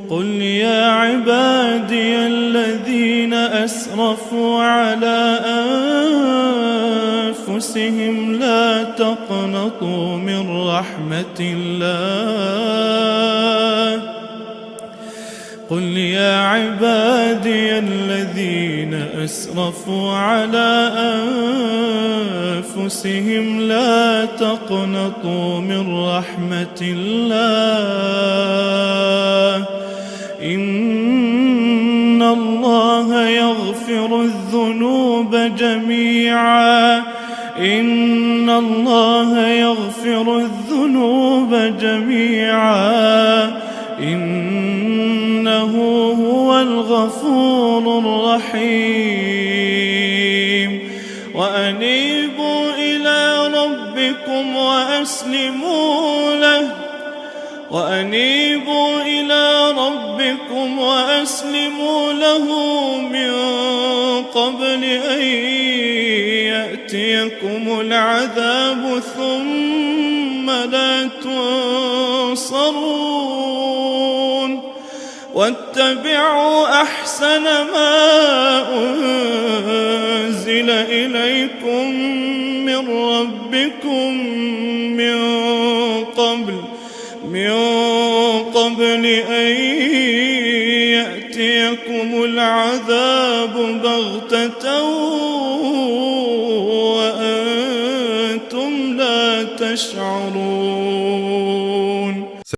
قل يا عبادي الذين أسرفوا على أنفسهم لا تقنطوا من رحمة الله. قل يا عبادي الذين أسرفوا على أنفسهم لا تقنطوا من رحمة الله إن الله يغفر الذنوب جميعا إن الله يغفر الذنوب جميعا إنه هو الغفور الرحيم. وأنيبوا إلى ربكم وأسلموا له وأنيبوا إلى ربكم وأسلموا له من قبل أن يأتيكم العذاب ثم لا تنصرون. واتبعوا أحسن ما أنزل إليكم من ربكم من قبل أن يأتيكم العذاب بغتة وأنتم لا تشعرون.